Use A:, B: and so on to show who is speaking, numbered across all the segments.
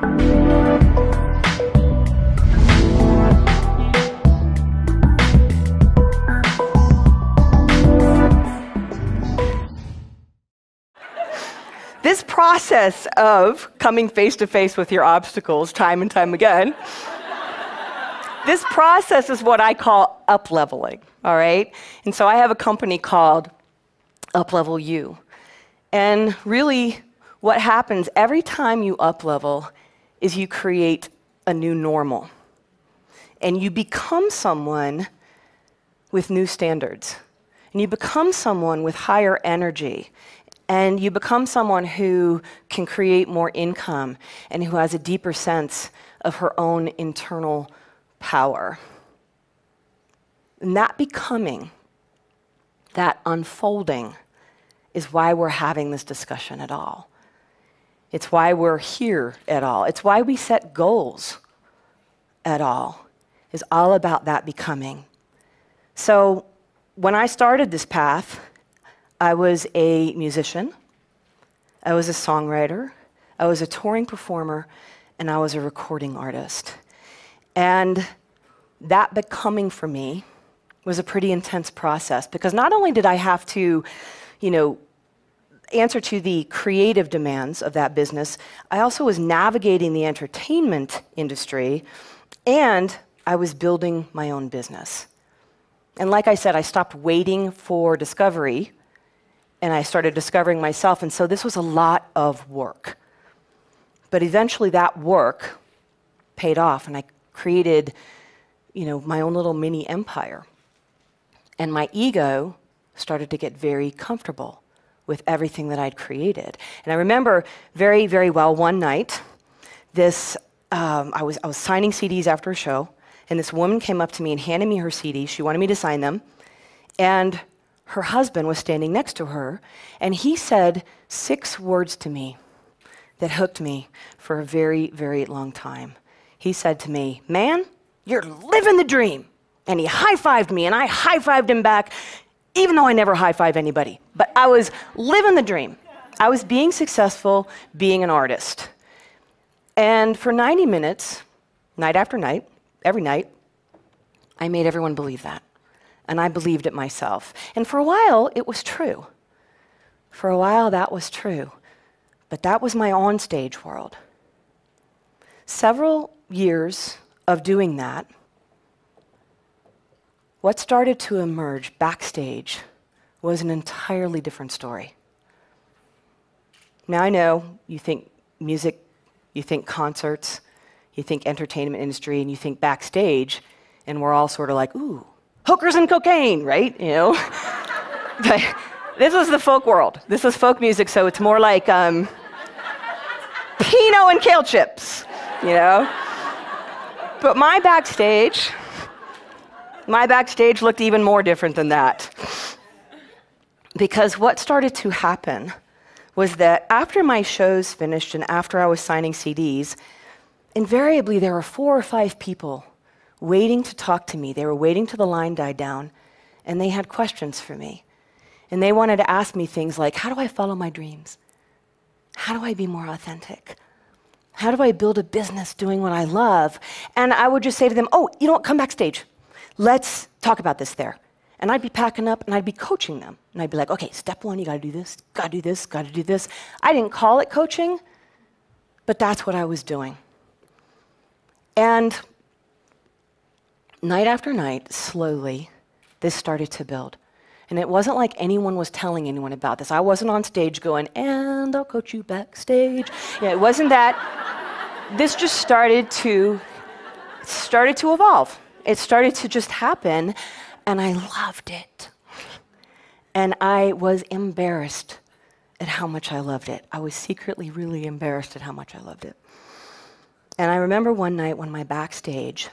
A: This process of coming face to face with your obstacles time and time again, this process is what I call up-leveling, all right? And so I have a company called Up-Level You. And really, what happens every time you up-level is you create a new normal. And you become someone with new standards. And you become someone with higher energy. And you become someone who can create more income and who has a deeper sense of her own internal power. And that becoming, that unfolding, is why we're having this discussion at all. It's why we're here at all. It's why we set goals at all. It's all about that becoming. So when I started this path, I was a musician, I was a songwriter, I was a touring performer, and I was a recording artist. And that becoming for me was a pretty intense process because not only did I have to, answer to the creative demands of that business, I also was navigating the entertainment industry, and I was building my own business. And like I said, I stopped waiting for discovery, and I started discovering myself, and so this was a lot of work. But eventually that work paid off, and I created, my own little mini empire. And my ego started to get very comfortable with everything that I'd created. And I remember very, very well one night, I was signing CDs after a show, and this woman came up to me and handed me her CDs. She wanted me to sign them. And her husband was standing next to her, and he said 6 words to me that hooked me for a very, very long time. He said to me, "Man, you're living the dream." And he high-fived me, and I high-fived him back, even though I never high-five anybody. But I was living the dream. I was being successful, being an artist. And for 90 minutes, night after night, every night, I made everyone believe that. And I believed it myself. And for a while, it was true. For a while, that was true. But that was my onstage world. Several years of doing that, what started to emerge backstage was an entirely different story. Now I know you think music, you think concerts, you think entertainment industry, and you think backstage, and we're all sort of like, ooh, hookers and cocaine, right? But this was the folk world. This was folk music, so it's more like Pinot and kale chips, But my backstage looked even more different than that. Because what started to happen was that after my shows finished and after I was signing CDs, invariably there were 4 or 5 people waiting to talk to me. They were waiting till the line died down, and they had questions for me. And they wanted to ask me things like, how do I follow my dreams? How do I be more authentic? How do I build a business doing what I love? And I would just say to them, oh, come backstage. Let's talk about this there. And I'd be packing up, and I'd be coaching them. And I'd be like, okay, step 1, you gotta do this, gotta do this, gotta do this. I didn't call it coaching, but that's what I was doing. And night after night, slowly, this started to build. And it wasn't like anyone was telling anyone about this. I wasn't on stage going, and I'll coach you backstage. It wasn't that. This just started to evolve. It started to just happen, and I loved it. And I was embarrassed at how much I loved it. I was secretly really embarrassed at how much I loved it. And I remember one night when my backstage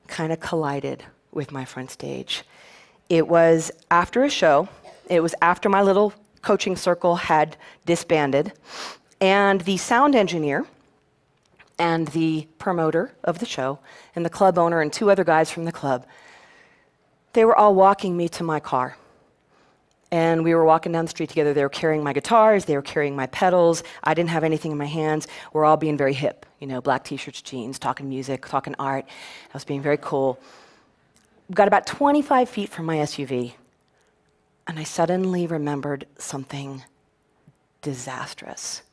A: kind of collided with my front stage. It was after a show. It was after my little coaching circle had disbanded. And the sound engineer and the promoter of the show and the club owner and 2 other guys from the club, they were all walking me to my car. And we were walking down the street together. They were carrying my guitars. They were carrying my pedals. I didn't have anything in my hands. We're all being very hip, black T-shirts, jeans, talking music, talking art. I was being very cool. Got about 25 feet from my SUV, and I suddenly remembered something disastrous.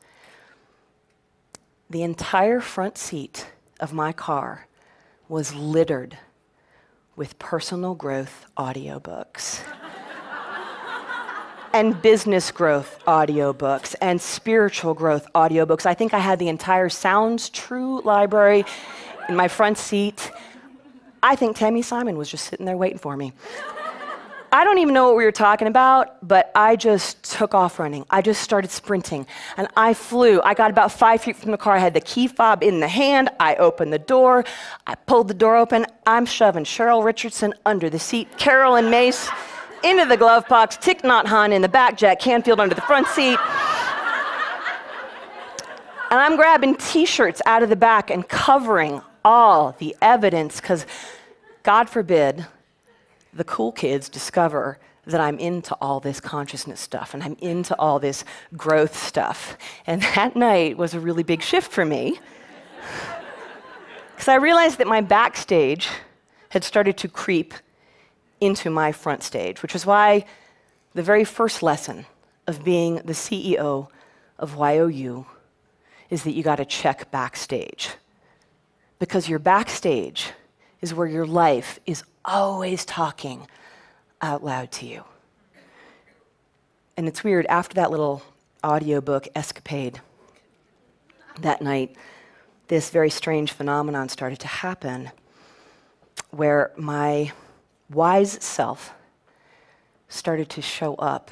A: The entire front seat of my car was littered with personal growth audiobooks. And business growth audiobooks and spiritual growth audiobooks. I think I had the entire Sounds True library in my front seat. I think Tammy Simon was just sitting there waiting for me. I don't even know what we were talking about, but I just took off running. I just started sprinting, and I flew. I got about 5 feet from the car. I had the key fob in the hand. I opened the door. I pulled the door open. I'm shoving Cheryl Richardson under the seat, Carolyn Mace into the glove box, Thich Nhat Hanh in the back, Jack Canfield under the front seat. And I'm grabbing T-shirts out of the back and covering all the evidence, because God forbid the cool kids discover that I'm into all this consciousness stuff and I'm into all this growth stuff. And that night was a really big shift for me, because I realized that my backstage had started to creep into my front stage, which is why the very first lesson of being the CEO of YOU is that you got to check backstage. Because your backstage is where your life is always talking out loud to you. And it's weird, after that little audiobook escapade that night, this very strange phenomenon started to happen where my wise self started to show up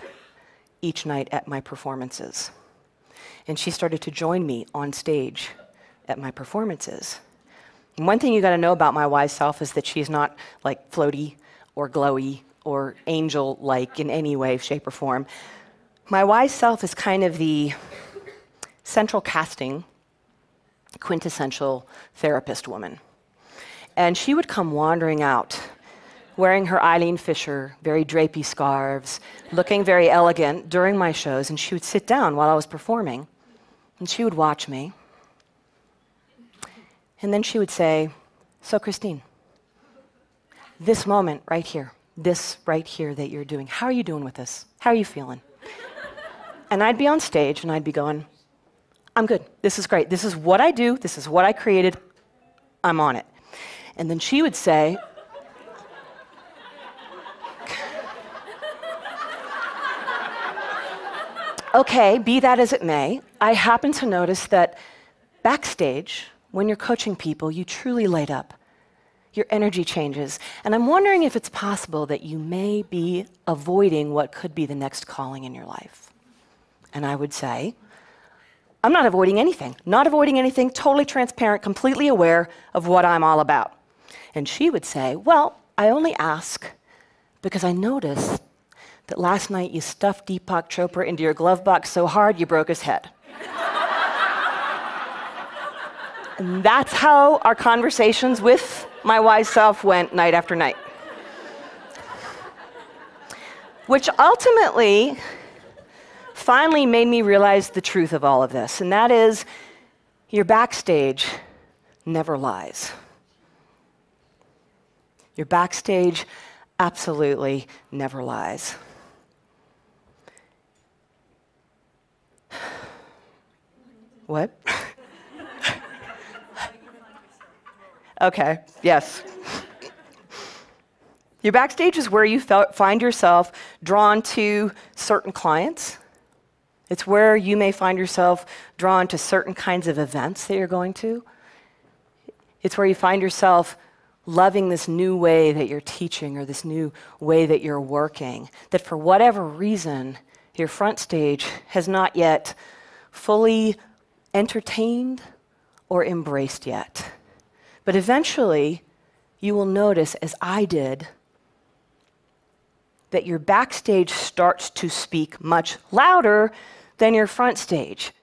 A: each night at my performances. And she started to join me on stage at my performances. And one thing you got to know about my wise self is that she's not like floaty or glowy or angel-like in any way, shape, or form. My wise self is kind of the central casting, quintessential therapist woman. And she would come wandering out, wearing her Eileen Fisher, very drapey scarves, looking very elegant during my shows, and she would sit down while I was performing, and she would watch me. And then she would say, "So Christine, this moment right here, this right here that you're doing, how are you doing with this? How are you feeling?" And I'd be on stage and I'd be going, "I'm good, this is great, this is what I do, this is what I created, I'm on it." And then she would say, "Okay, be that as it may, I happen to notice that backstage, when you're coaching people, you truly light up. Your energy changes. And I'm wondering if it's possible that you may be avoiding what could be the next calling in your life." And I would say, "I'm not avoiding anything. Not avoiding anything, totally transparent, completely aware of what I'm all about." And she would say, "Well, I only ask because I noticed that last night you stuffed Deepak Chopra into your glove box so hard you broke his head." And that's how our conversations with my wise self went night after night. Which ultimately finally made me realize the truth of all of this, and that is, your backstage never lies. Your backstage absolutely never lies. What? Okay, yes. Your backstage is where you find yourself drawn to certain clients. It's where you may find yourself drawn to certain kinds of events that you're going to. It's where you find yourself loving this new way that you're teaching or this new way that you're working, that for whatever reason, your front stage has not yet fully entertained or embraced yet. But eventually, you will notice, as I did, that your backstage starts to speak much louder than your front stage.